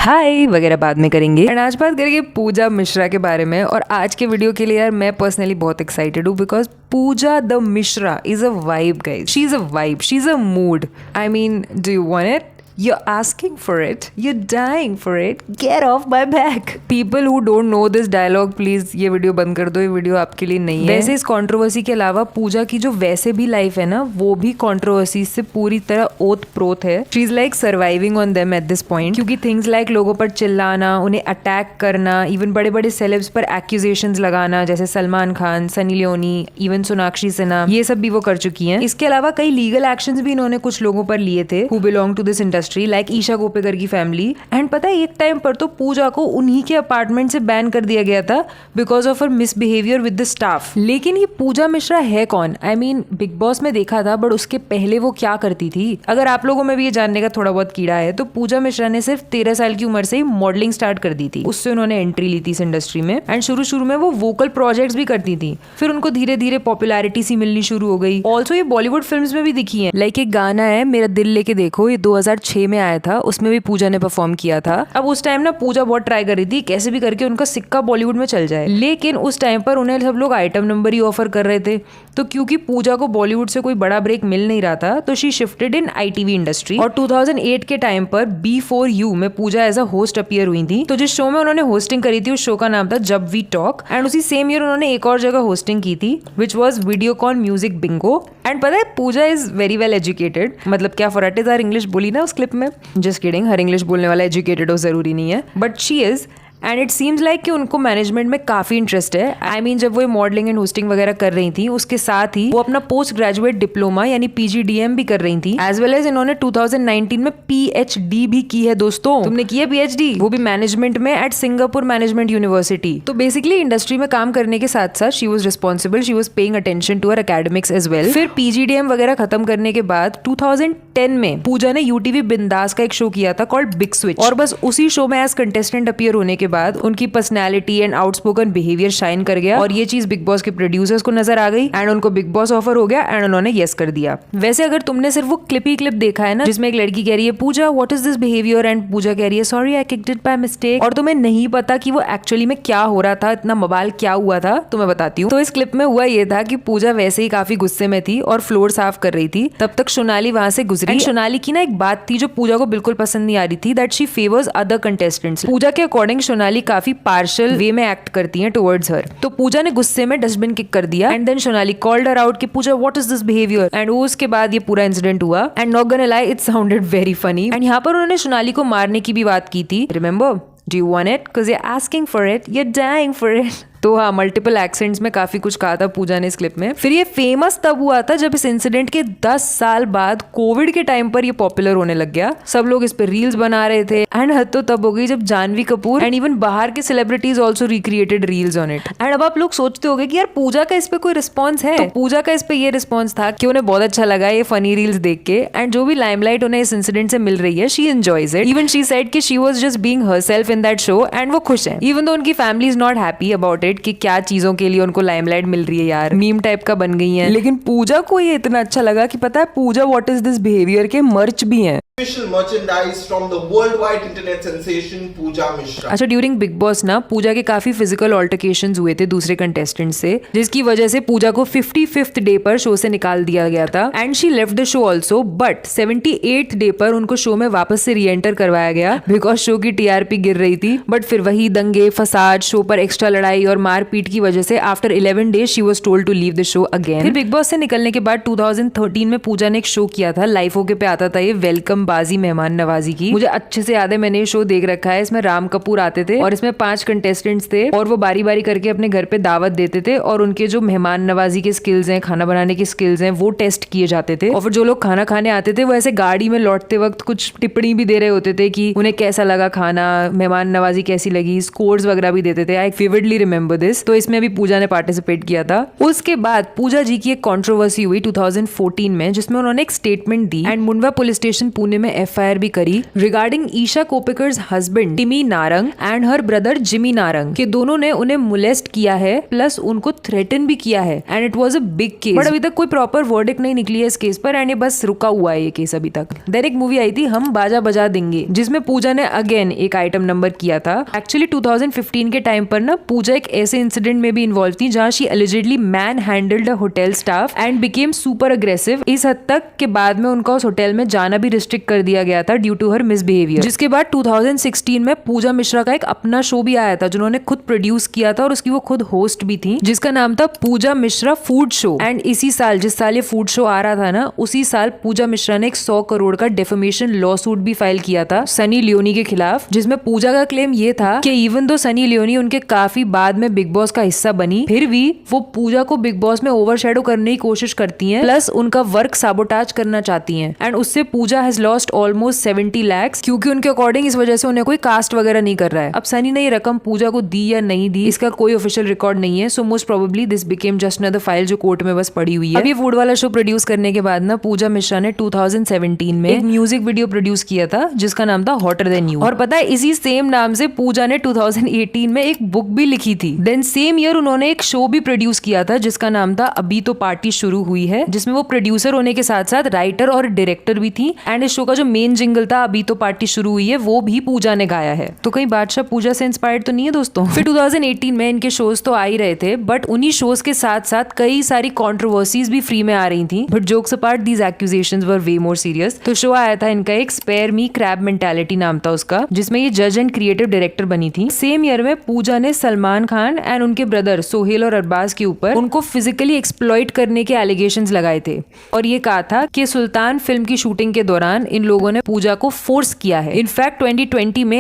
हाय वगैरह बाद में करेंगे। एंड आज बात करेंगे पूजा मिश्रा के बारे में। और आज के वीडियो के लिए यार मैं पर्सनली बहुत एक्साइटेड हूँ because Pooja the Mishra is a vibe guys. She is a vibe, she is a mood. I mean, do you want it? You're asking for it. You're dying for it. Get off my back. People who don't know this dialogue, please ये video बंद कर दो, ये video आपके लिए नहीं है। वैसे इस कंट्रोवर्सी के अलावा पूजा की जो वैसे भी लाइफ है ना, वो भी कंट्रोवर्सी से पूरी तरह ओत प्रोत है। She is like surviving on them at this point, क्योंकि थिंग्स लाइक लोगों पर चिल्लाना, उन्हें अटैक करना, इवन बड़े बड़े सेलेब्स पर एक्यूजेशंस लगाना, जैसे सलमान खान, सनी लियोनी, इवन सोनाक्षी सिन्हा, ये सब भी वो कर चुकी हैं। इसके अलावा कई लीगल एक्शंस भी इन्होंने कुछ लोगों पर लिए थे who belong to this industry, like Isha Koppikar की फैमिली। एंड पता है एक टाइम पर तो पूजा को उन्हीं के अपार्टमेंट से बैन कर दिया गया था because of her misbehaviour with the staff. लेकिन ये पूजा मिश्रा है कौन? आई मीन बिग बॉस में देखा था, बट उसके पहले वो क्या करती थी? अगर आप लोगों में भी ये जानने का थोड़ा बहुत कीड़ा है तो पूजा मिश्रा ने सिर्फ 13 साल की उम्र से ही मॉडलिंग स्टार्ट कर दी थी। उससे उन्होंने एंट्री ली थी इस इंडस्ट्री में। एंड शुरू में वो वोकल प्रोजेक्ट्स भी करती थी, फिर उनको धीरे धीरे पॉपुलैरिटी सी मिलनी शुरू हो गई। ऑल्सो ये बॉलीवुड फिल्म्स में भी दिखी है। लाइक एक गाना है मेरा दिल लेके देखो, ये 2006 में आया था, उसमें भी पूजा ने परफॉर्म किया था। अब उस टाइम ना पूजा बहुत ट्राई कर रही थी कैसे भी करके उनका सिक्का बॉलीवुड में चल जाए, लेकिन उस टाइम पर उन्हें सब लोग आइटम नंबर ही ऑफर कर रहे थे। तो क्योंकि पूजा को बॉलीवुड से कोई बड़ा ब्रेक मिल नहीं रहा था, तो she shifted in ITV industry. और 2008 के टाइम पर B4U में पूजा एज अ होस्ट अपीयर हुई थी। तो जिस शो में उन्होंने होस्टिंग करी थी उस शो का नाम था जब वी टॉक। एंड उसी सेम ईयर उन्होंने एक और जगह होस्टिंग की थी which was Videocon music Bingo. And पता है पूजा इज वेरी वेल एजुकेटेड, मतलब क्या फॉरटेदार इंग्लिश बोली ना उस क्लिप में। जस्ट किडिंग, हर इंग्लिश बोलने वाला एजुकेटेड हो जरूरी नहीं है, but she is. And it seems like कि उनको मैनेजमेंट में काफी इंटरेस्ट है। आई मीन जब वो मॉडलिंग एंड होस्टिंग वगैरह कर रही थी, उसके साथ ही वो अपना पोस्ट ग्रेजुएट डिप्लोमा यानी PGDM भी कर रही थी। एज वेल एज इन्होंने 2019 में PhD भी की है। दोस्तों तुमने की है PhD, वो भी मैनेजमेंट में एट सिंगापुर मैनेजमेंट यूनिवर्सिटी। तो बेसिकली इंडस्ट्री में काम करने के साथ साथ she was responsible, she was paying attention to her academics as well. फिर PGDM वगैरह खत्म करने के बाद 2010 में पूजा ने UTV बिंदास का एक शो किया था कॉल्ड बिग स्विच। और बस उसी शो में एज कंटेस्टेंट अपीयर होने के बाद उनकी personality and outspoken behaviour shine कर गया, और ये चीज बिग बॉस के प्रोड्यूसर्स को नजर आ गई एंड उनको बिग बॉस ऑफर हो गया एंड उन्होंने यस कर दिया। वैसे अगर तुमने सिर्फ वो क्लिप ही क्लिप देखा है ना, जिसमें एक लड़की कह रही है Pooja what is this behaviour, and Pooja कह रही है sorry I kicked it by mistake, और तुम्हें नहीं पता कि वो एक्चुअली में क्या हो रहा था, इतना बवाल क्या हुआ था, तो मैं बताती हूँ। तो इस क्लिप में हुआ ये था कि पूजा वैसे ही काफी गुस्से में थी और फ्लोर साफ कर रही थी, तब तक सोनाली वहां से गुजरी। सोनाली की ना एक बात थी जो पूजा को बिल्कुल पसंद नहीं आ रही थी, that she favours other contestants. Pooja के अकॉर्डिंग सोनाली काफी पार्शियल वे में एक्ट करती हैं टुवर्ड्स हर। तो पूजा ने गुस्से में डस्टबिन किक कर दिया and then Sonali called her out कि Pooja what is this behaviour, and उसके बाद ये पूरा इंसिडेंट हुआ। And not gonna lie, it sounded very funny. And यहाँ पर उन्होंने सोनाली को मारने की भी बात की थी। Remember, do you want it? Because you are asking for it, you are dying for it. तो हाँ, मल्टीपल एक्सेंट्स में काफी कुछ कहा था पूजा ने इस क्लिप में। फिर ये फेमस तब हुआ था जब इस इंसिडेंट के 10 साल बाद कोविड के टाइम पर ये पॉपुलर होने लग गया। सब लोग इस पे रील्स बना रहे थे एंड हद तो तब हो गई जब जानवी कपूर एंड इवन बाहर के celebrities also recreated reels on it. And अब आप लोग सोचते होंगे कि यार पूजा का इस पे कोई रिस्पॉन्स है? तो पूजा का इस पे ये रिस्पॉन्स था कि उन्हें बहुत अच्छा लगा ये फनी रील्स देख के, एंड जो भी लाइमलाइट उन्हें इस इंसिडेंट से मिल रही है she enjoys it. Even she said कि she was just being herself in that show and वो खुश है, इवन दो उनकी family is not happy about it कि क्या चीजों के लिए उनको लाइमलाइट मिल रही है, यार मीम टाइप का बन गई है। लेकिन पूजा को ये इतना अच्छा लगा कि पता है Pooja what is this behaviour के मर्च भी हैं। Official merchandise from the worldwide internet sensation Pooja Mishra. अच्छा, ड्यूरिंग बिग बॉस ना पूजा के काफी फिजिकल ऑल्टरकेशंस हुए थे दूसरे कंटेस्टेंट से, जिसकी वजह से पूजा को 55th डे पर शो से निकाल दिया गया था and she left the show also. But 78th day पर उनको शो में वापस से री एंटर करवाया गया बिकॉज शो की TRP गिर रही थी। बट फिर वही दंगे फसाद, शो पर एक्स्ट्रा लड़ाई और मारपीट की वजह से after 11 days she was told to leave the show again. फिर बिग बॉस से निकलने के बाद 2013 में पूजा ने एक शो किया था, लाइफ ओके पे आता था ये, वेलकम बाजी मेहमान नवाजी की। मुझे अच्छे से याद है, मैंने ये शो देख रखा है। इसमें राम कपूर आते थे और इसमें 5 कंटेस्टेंट्स थे और वो बारी बारी करके अपने घर पे दावत देते थे और उनके जो मेहमान नवाजी के स्किल्स हैं, खाना बनाने के स्किल्स हैं, वो टेस्ट किए जाते थे। और फिर जो लोग खाना खाने आते थे वो ऐसे गाड़ी में लौटते वक्त कुछ टिप्पणी भी दे रहे होते थे कि उन्हें कैसा लगा खाना, मेहमान नवाजी कैसी लगी, स्कोर्स वगैरह भी देते थे। आई विविडली रिमेंबर दिस। तो इसमें भी पूजा ने पार्टिसिपेट किया था। उसके बाद पूजा जी की एक कंट्रोवर्सी हुई 2014 में, जिसमें उन्होंने एक statement the and Mundhwa police station Pune Pune में FIR भी करी रिगार्डिंग ईशा कोप्पिकर्स हस्बैंड टिमी Narang and her brother Jimmy Narang के दोनों ने उन्हें मोलेस्ट किया है प्लस उनको थ्रेटन भी किया है and it was a big case. But अभी तक कोई प्रॉपर वर्डिक्ट नहीं निकली है इस केस पर एंड ये बस रुका हुआ है ये केस अभी तक। देन एक मूवी आई थी हम बाजा बजा देंगे जिसमें पूजा ने अगेन एक आइटम नंबर किया था। एक्चुअली 2015 के टाइम पर ना पूजा एक ऐसे इंसिडेंट में भी इन्वॉल्व थी जहां she allegedly man handled a hotel staff and became super aggressive. इस हद तक के बाद में उनका उस होटल में जाना भी रिस्ट्रिक्ट कर दिया गया था ड्यू टू हर मिसबिहेवियर। जिसके बाद 2016 में पूजा मिश्रा का एक अपना शो भी आया था जिन्होंने खुद प्रोड्यूस किया था और उसकी वो खुद होस्ट भी थी जिसका नाम था पूजा मिश्रा फूड शो। एंड इसी साल जिस साल ये फूड शो आ रहा था ना उसी साल पूजा मिश्रा ने एक 100 करोड़ का डेफेमेशन लॉ सूट भी फाइल किया था सनी लियोनी के खिलाफ, जिसमें पूजा का क्लेम ये था कि इवन दो सनी लियोनी उनके काफी बाद में बिग बॉस का हिस्सा बनी फिर भी वो पूजा को बिग बॉस में ओवरशैडो करने की कोशिश करती हैं प्लस उनका वर्क साबोटाज करना चाहती हैं एंड उससे पूजा हैज लॉस्ट ऑलमोस्ट 70 lakhs क्योंकि उनके अकॉर्डिंग इस वजह से उन्हें कोई कास्ट वगैरह नहीं कर रहा है। अब सनी ने ये रकम पूजा को दी या नहीं दी इसका कोई ऑफिशियल रिकॉर्ड नहीं है, so most probably this became just another file जो कोर्ट में बस पड़ी हुई है। अब ये फूड वाला शो प्रोड्यूस करने के बाद ना पूजा मिश्रा ने 2017 में एक म्यूजिक वीडियो प्रोड्यूस किया था जिसका नाम था हॉटर देन यू और पता है इसी सेम नाम से पूजा ने 2018 में एक बुक भी लिखी थी। देन सेम ईयर उन्होंने एक शो भी प्रोड्यूस किया था जिसका नाम था अभी तो पार्टी शुरू हुई है जिसमें वो प्रोड्यूसर होने के साथ साथ राइटर और डायरेक्टर भी थी एंड इस शो का जो मेन जिंगल था अभी तो पार्टी शुरू हुई है वो भी पूजा ने गाया है। तो कहीं बादशाह पूजा से इंस्पायर्ड तो नहीं है दोस्तों। फिर 2018 में इनके शोज तो आ ही रहे थे बट उन्हीं शोज के साथ साथ कई सारी कंट्रोवर्सीज भी फ्री में आ रही थी but jokes apart these accusations were way more serious. तो शो आया था इनका एक स्पेयर मी क्रैब मेंटालिटी नाम था उसका जिसमें ये जज एंड क्रिएटिव डायरेक्टर बनी थी। सेम ईयर में पूजा ने सलमान खान एंड उनके ब्रदर सोहेल और अरबाज के ऊपर उनको फिजिकली एक्सप्लॉइट करने के एलिगेशंस लगाए थे और ये कहा था कि सुल्तान फिल्म की शूटिंग के दौरान इन लोगों ने पूजा को फोर्स किया है। इनफैक्ट 2020 में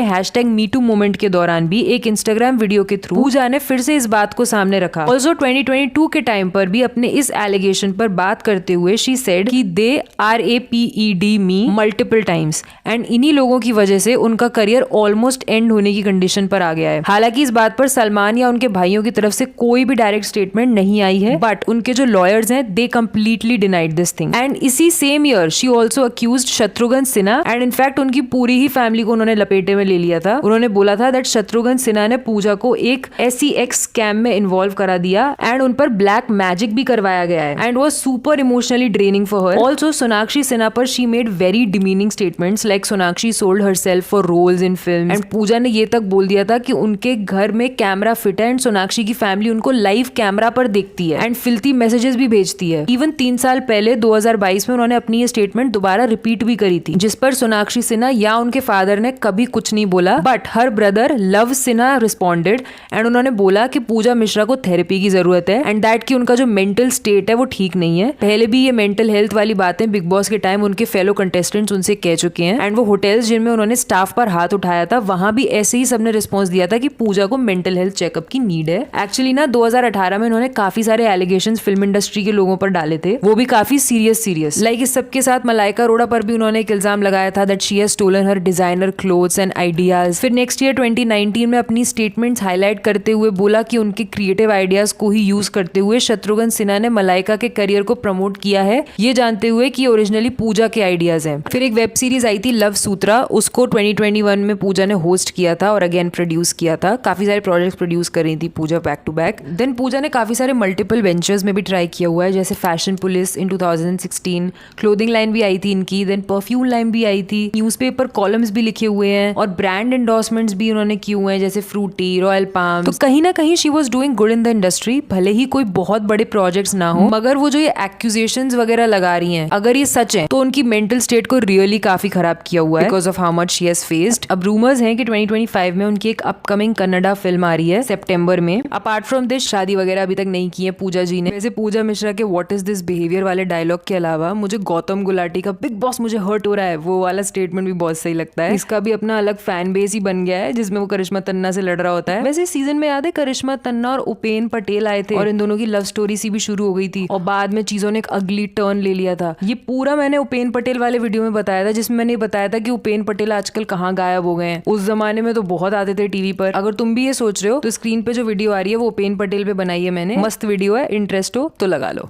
#MeToo मूवमेंट के दौरान भी एक इंस्टाग्राम वीडियो के थ्रू पूजा ने फिर से इस बात को सामने रखा। ऑल्सो 2022 के टाइम पर भी अपने इस एलिगेशन पर बात करते हुए शी सेड कि दे RAPED me multiple times and इन्हीं लोगों की वजह से उनका करियर ऑलमोस्ट एंड होने की कंडीशन पर आ गया है। हालांकि इस बात पर सलमान या उनके भाइयों की तरफ से कोई भी डायरेक्ट स्टेटमेंट नहीं आई है बट उनके जो लॉयर्स हैं they completely denied this thing. And इसी same year she also accused Shatrughan Sinha and in fact उनकी पूरी ही फैमिली को उन्होंने लपेटे में ले लिया था। उन्होंने बोला था दैट शत्रुघ्न सिन्हा ने पूजा को एक SEX स्कैम में इन्वॉल्व करा दिया एंड उन पर ब्लैक मैजिक भी करवाया गया है and was super emotionally draining for her. Also Sonakshi Sinha पर she made very demeaning statements like Sonakshi sold herself for roles in film and Pooja ने ये तक बोल दिया था कि उनके घर में कैमरा फिट है एंड सोनाक्षी की फैमिली उनको लाइव कैमरा पर देखती है एंड फिल्थी मैसेजेस भी भेजती है। इवन 3 साल पहले 2022 में उन्होंने अपनी ये स्टेटमेंट दोबारा रिपीट भी करी थी जिस पर सोनाक्षी सिन्हा या उनके फादर ने कभी कुछ नहीं बोला but her brother love Sinha responded and उन्होंने बोला कि पूजा मिश्रा को थेरेपी की जरूरत है एंड दैट कि उनका जो मेंटल स्टेट है वो ठीक नहीं है। पहले भी ये मेंटल हेल्थ वाली बातें बिग बॉस के टाइम उनके फेलो कंटेस्टेंट्स उनसे कह चुके हैं एंड वो होटल्स जिनमें उन्होंने स्टाफ पर हाथ उठाया था वहां भी ऐसे ही सबने रिस्पॉन्स दिया था कि पूजा को मेंटल हेल्थ चेकअप की नीड है। एक्चुअली ना 2018 में उन्होंने काफी सारे एलिगेशंस फिल्म इंडस्ट्री के लोगों पर डाले थे वो भी काफी सीरियस लाइक इस सबके साथ मलाइका अरोड़ा पर भी उन्होंने एक इल्जाम लगाया था that she has stolen her designer clothes and ideas. फिर नेक्स्ट ईयर 2019 में अपनी स्टेटमेंट्स हाईलाइट करते हुए बोला कि उनके क्रिएटिव आइडियाज को ही यूज करते हुए शत्रुघ्न सिन्हा ने मलाइका के करियर को प्रमोट किया है ये जानते हुए कि ओरिजिनली पूजा के आइडियाज हैं। फिर एक वेब सीरीज आई थी लव सूत्रा उसको 2021 में पूजा ने होस्ट किया था और अगेन प्रोड्यूस किया था। काफी सारे प्रोजेक्ट्स प्रोड्यूस कर रही थी पूजा बैक टू बैक। देन पूजा ने काफी सारे मल्टीपल वेंचर्स में भी ट्राई किया हुआ है जैसे फैशन पुलिस इन 2016, क्लोथिंग लाइन भी आई थी इनकी, देन परफ्यूम लाइन भी आई थी, न्यूज़पेपर कॉलम्स भी लिखे हुए हैं और ब्रांड एंडोर्समेंट्स भी उन्होंने किए हुए हैं जैसे फ्रूटी, रॉयल पाम। तो कहीं ना कहीं she was doing good in the industry भले ही कोई बहुत बड़े प्रोजेक्ट्स ना हो मगर वो जो ये एक्यूजेशंस वगैरह लगा रही हैं अगर ये सच है तो उनकी मेंटल स्टेट को रियली काफी खराब किया हुआ है because of how much she has faced. अब रूमर्स हैं कि 2025 में उनकी एक अपकमिंग कन्नड़ा फिल्म आ रही है सितंबर में। अपार्ट फ्रॉम दिस शादी वगैरह अभी तक नहीं की है पूजा जी ने। वैसे पूजा मिश्रा के व्हाट इज दिस बिहेवियर वाले डायलॉग के अलावा मुझे गौतम गुलाटी का बिग बॉस मुझे हर्ट हो रहा है वो वाला स्टेटमेंट भी बहुत सही लगता है। इसका भी अपना अलग फैन बेस ही बन गया है जिसमें वो करिश्मा तन्ना से लड़ रहा होता है। वैसे सीजन में याद है करिश्मा तन्ना और उपेन पटेल आए थे और इन दोनों की लव स्टोरी सी भी शुरू हो गई थी और बाद में चीजों ने एक अगली टर्न ले लिया था। ये पूरा मैंने उपेन पटेल वाले वीडियो में बताया था जिसमें मैंने बताया था कि उपेन पटेल आजकल कहाँ गायब हो गए हैं। उस जमाने में तो बहुत आते थे टीवी पर। अगर तुम भी ये सोच रहे हो तो स्क्रीन पे जो वीडियो आ रही है वो उपेन पटेल पे बनाई है मैंने, मस्त वीडियो है, इंटरेस्ट हो तो लगा लो।